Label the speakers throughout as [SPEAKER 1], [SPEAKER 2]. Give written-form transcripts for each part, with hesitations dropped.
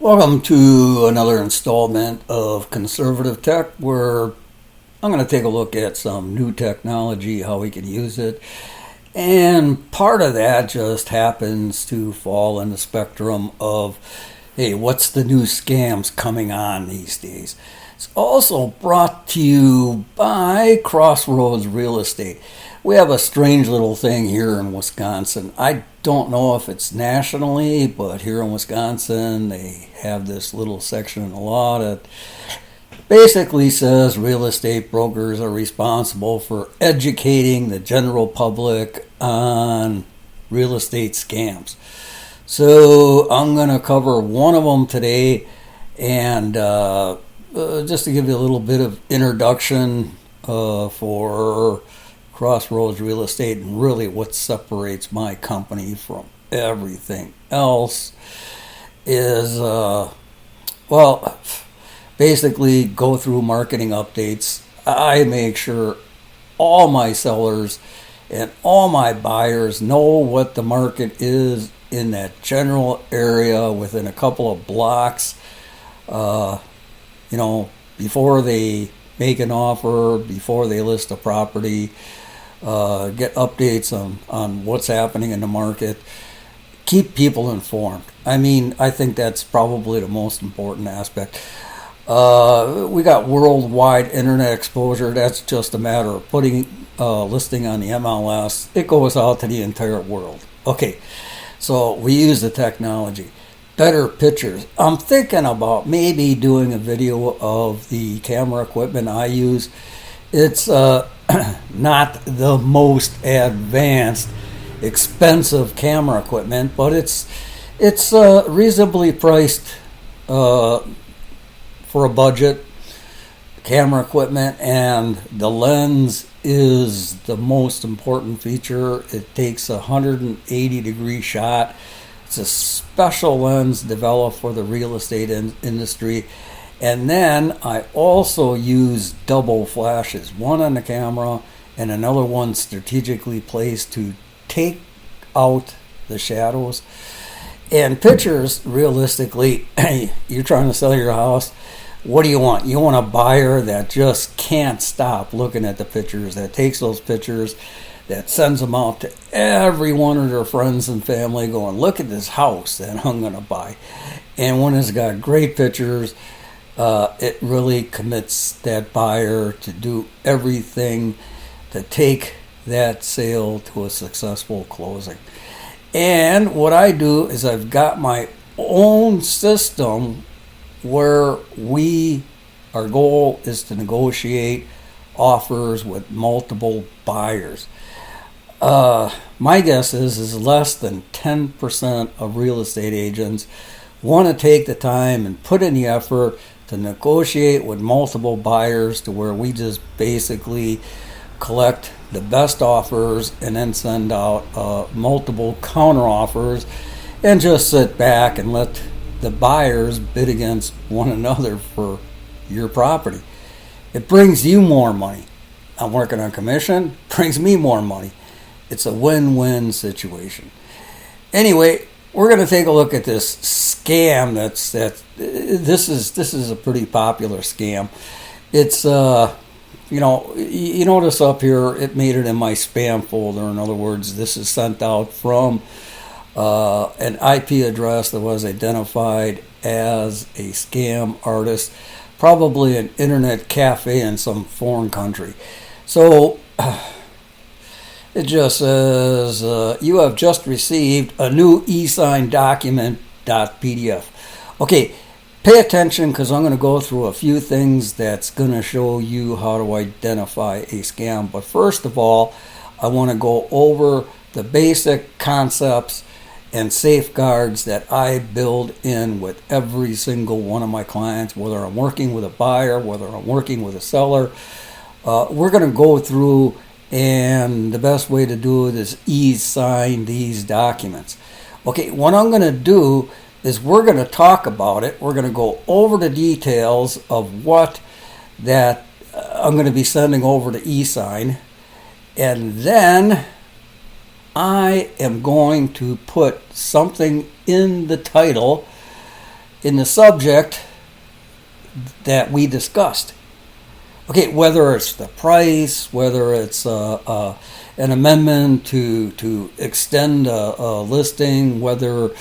[SPEAKER 1] Welcome to another installment of Conservative Tech, where I'm going to take a look at some new technology, how we can use it. And part of that just happens to fall in the spectrum of, hey, what's the new scams coming on these days? It's also brought to you by Crossroads Real Estate. We have a strange little thing here in Wisconsin. I don't know if it's nationally, but here in Wisconsin, they have this little section in the law that basically says real estate brokers are responsible for educating the general public on real estate scams. So I'm going to cover one of them today, and just to give you a little bit of introduction for Crossroads Real Estate and really what separates my company from everything else is, basically go through marketing updates. I make sure all my sellers and all my buyers know what the market is in that general area within a couple of blocks, before they make an offer, before they list a property, get updates on what's happening in the market, keep people informed. I think that's probably the most important aspect. We got worldwide internet exposure. That's just a matter of putting listing on the MLS. It goes out to the entire world. Okay, so we use the technology. Better pictures. I'm thinking about maybe doing a video of the camera equipment I use. It's not the most advanced, expensive camera equipment, but it's reasonably priced for a budget camera equipment, and the lens is the most important feature. It takes a 180-degree shot. It's a special lens developed for the real estate industry. And then I also use double flashes, one on the camera and another one strategically placed to take out the shadows. And pictures, realistically, you're trying to sell your house. What do you want? You want a buyer that just can't stop looking at the pictures, that takes those pictures, that sends them out to every one of their friends and family going, look at this house that I'm going to buy. And when it's got great pictures, it really commits that buyer to do everything to take that sale to a successful closing. And what I do is I've got my own system where our goal is to negotiate offers with multiple buyers. My guess is less than 10% of real estate agents want to take the time and put in the effort to negotiate with multiple buyers to where we just basically collect the best offers and then send out multiple counter offers and just sit back and let the buyers bid against one another for your property. It brings you more money. I'm working on commission, brings me more money. It's a win-win situation. Anyway, we're going to take a look at this scam. This is a pretty popular scam. It's you notice up here it made it in my spam folder. In other words, this is sent out from an IP address that was identified as a scam artist, probably an internet cafe in some foreign country. So it just says, you have just received a new e-sign document.pdf. Okay, pay attention because I'm going to go through a few things that's going to show you how to identify a scam. But first of all, I want to go over the basic concepts and safeguards that I build in with every single one of my clients, whether I'm working with a buyer, whether I'm working with a seller. We're going to go through, and the best way to do it is e-sign these documents. Okay, what I'm going to do is we're going to talk about it. We're going to go over the details of what that I'm going to be sending over to e-sign, and then I am going to put something in the title in the subject that we discussed. Okay, whether it's the price, whether it's an amendment to extend a listing, whether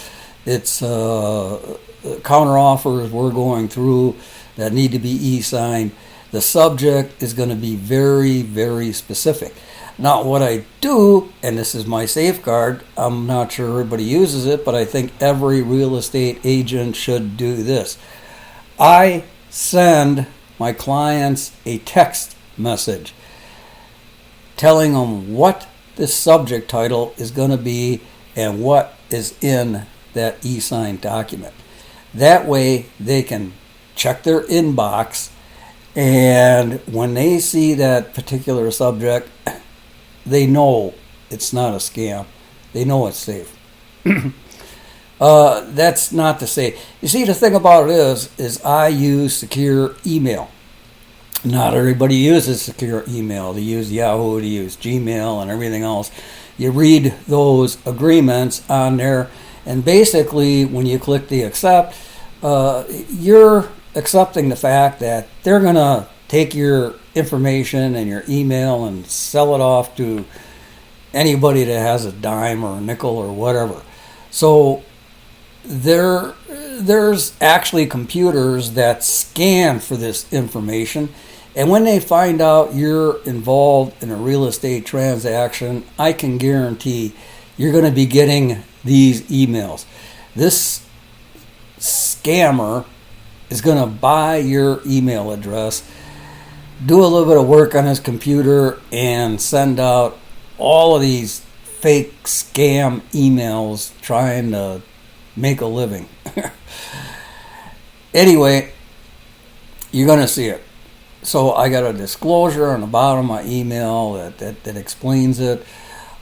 [SPEAKER 1] it's counter offers we're going through that need to be e-signed, the subject is going to be very, very specific. Now, what I do, and this is my safeguard, I'm not sure everybody uses it, but I think every real estate agent should do this. I send my clients a text message telling them what the subject title is going to be and what is in that e-signed document. That way they can check their inbox, and when they see that particular subject, they know it's not a scam. They know it's safe. That's not to say. You see, the thing about it is I use secure email. Not everybody uses secure email. They use Yahoo, they use Gmail, and everything else. You read those agreements on there, and basically, when you click the accept, you're accepting the fact that they're going to take your information and your email and sell it off to anybody that has a dime or a nickel or whatever. So there's actually computers that scan for this information, and when they find out you're involved in a real estate transaction, I can guarantee you're going to be getting these emails. This scammer is going to buy your email address, do a little bit of work on his computer, and send out all of these fake scam emails trying to make a living. Anyway, you're going to see it. So I got a disclosure on the bottom of my email that explains it.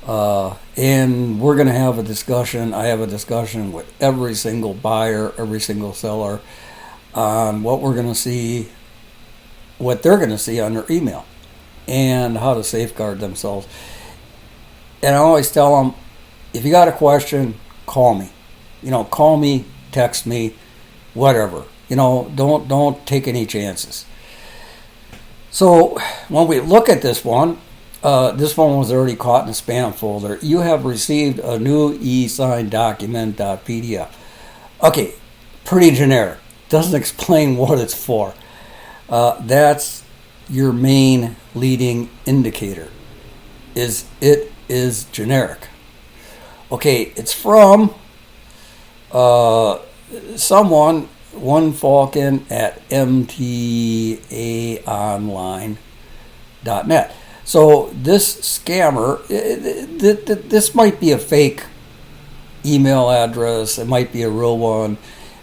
[SPEAKER 1] And we're going to have a discussion. I have a discussion with every single buyer, every single seller on what we're going to see, what they're going to see on their email, and how to safeguard themselves. And I always tell them, if you got a question, call me. Call me, text me, whatever. Don't take any chances. So when we look at this one was already caught in a spam folder. You have received a new e-signed document.pdf. Okay, pretty generic. Doesn't explain what it's for. That's your main leading indicator. It is generic. Okay, it's from someone, one Falcon at mtaonline.net. So this scammer, this might be a fake email address. It might be a real one.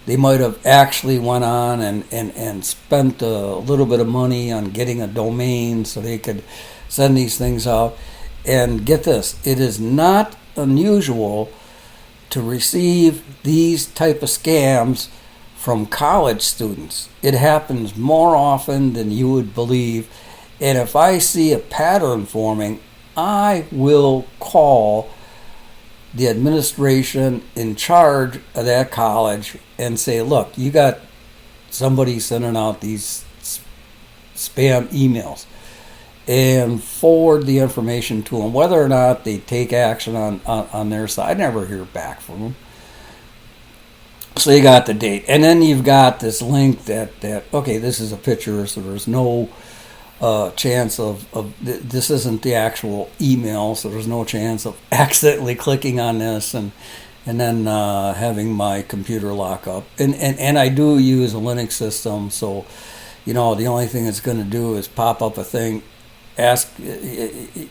[SPEAKER 1] They might have actually went on and spent a little bit of money on getting a domain so they could send these things out. And get this, it is not unusual to receive these type of scams from college students. It happens more often than you would believe. And if I see a pattern forming, I will call the administration in charge of that college and say, look, you got somebody sending out these spam emails, and forward the information to them. Whether or not they take action on their side, I never hear back from them. So you got the date, and then you've got this link that okay, this is a picture, so there's no chance of this isn't the actual email, so there's no chance of accidentally clicking on this and then having my computer lock up. And I do use a Linux system, so the only thing it's going to do is pop up a thing, ask. The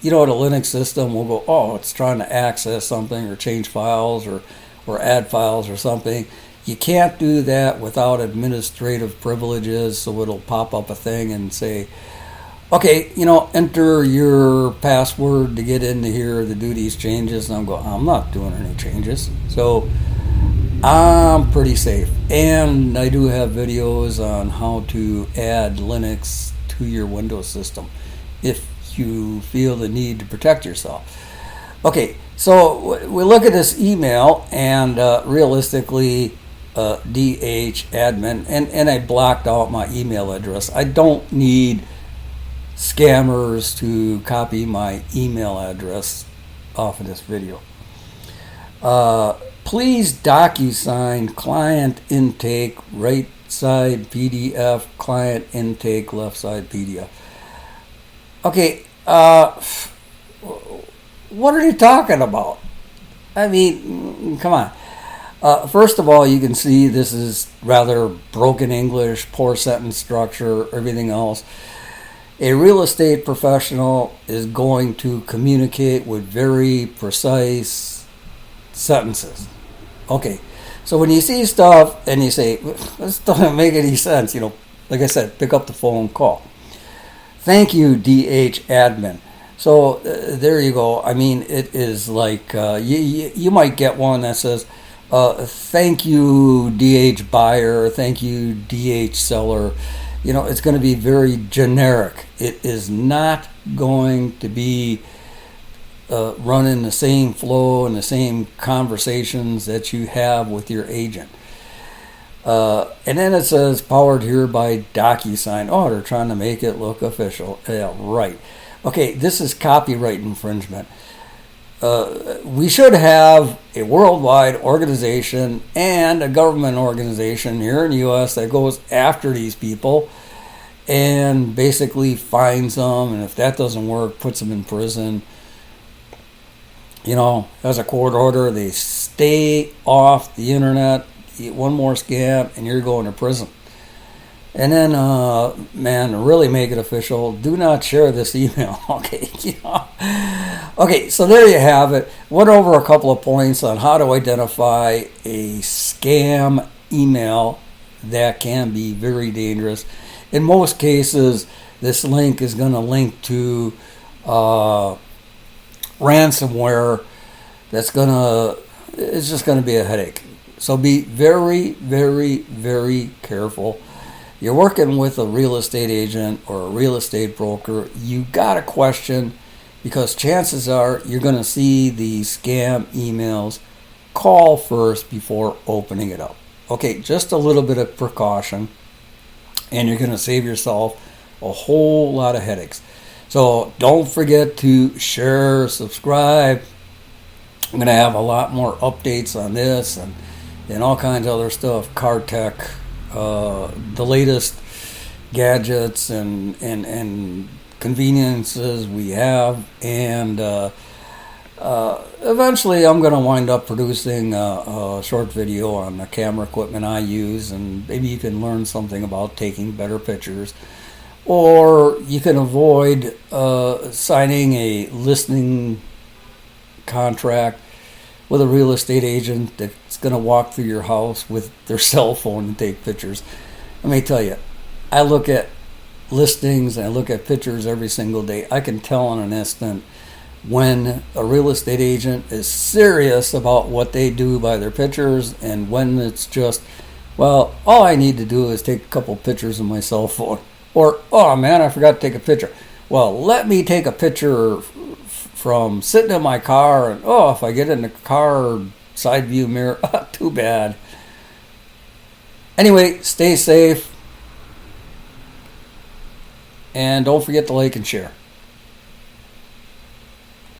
[SPEAKER 1] Linux system will go, oh, it's trying to access something or change files or add files or something. You can't do that without administrative privileges, so it'll pop up a thing and say, okay, enter your password to get into here to do these changes. And I'm not doing any changes. So I'm pretty safe. And I do have videos on how to add Linux to your Windows system if you feel the need to protect yourself. Okay, so we look at this email, and realistically, DHadmin, and I blocked out my email address. I don't need scammers to copy my email address off of this video. Please DocuSign client intake right side PDF, client intake left side PDF. Okay, what are you talking about? I mean, come on. First of all, you can see this is rather broken English, poor sentence structure, everything else. A real estate professional is going to communicate with very precise sentences. Okay, so when you see stuff and you say, this doesn't make any sense, like I said, pick up the phone, call. Thank you, DHadmin. So there you go. I mean, it is like you might get one that says, thank you, DH buyer, thank you, DH seller. It's going to be very generic. It is not going to be running the same flow and the same conversations that you have with your agent. And then it says, powered here by DocuSign. Oh, they're trying to make it look official. Yeah, right. Okay, this is copyright infringement. We should have a worldwide organization and a government organization here in the U.S. that goes after these people and basically fines them, and if that doesn't work, puts them in prison. As a court order, they stay off the internet. One more scam, and you're going to prison. And then, man, really make it official. Do not share this email. Okay, Okay, so there you have it. Went over a couple of points on how to identify a scam email that can be very dangerous. In most cases, this link is going to link to ransomware. It's just going to be a headache. So be very, very, very careful. You're working with a real estate agent or a real estate broker, you got to question, because chances are you're going to see these scam emails. Call first before opening it up. Okay, just a little bit of precaution, and you're going to save yourself a whole lot of headaches. So don't forget to share, subscribe. I'm going to have a lot more updates on this and all kinds of other stuff, car tech, the latest gadgets and conveniences we have, and eventually I'm going to wind up producing a short video on the camera equipment I use, and maybe you can learn something about taking better pictures, or you can avoid signing a listing contract with a real estate agent that's going to walk through your house with their cell phone and take pictures. Let me tell you, I look at listings and I look at pictures every single day. I can tell in an instant when a real estate agent is serious about what they do by their pictures and when it's just, well, all I need to do is take a couple pictures of my cell phone. Or, oh man, I forgot to take a picture. Well, let me take a picture from sitting in my car, and oh, if I get in the car side view mirror, too bad. Anyway, stay safe, and don't forget to like and share.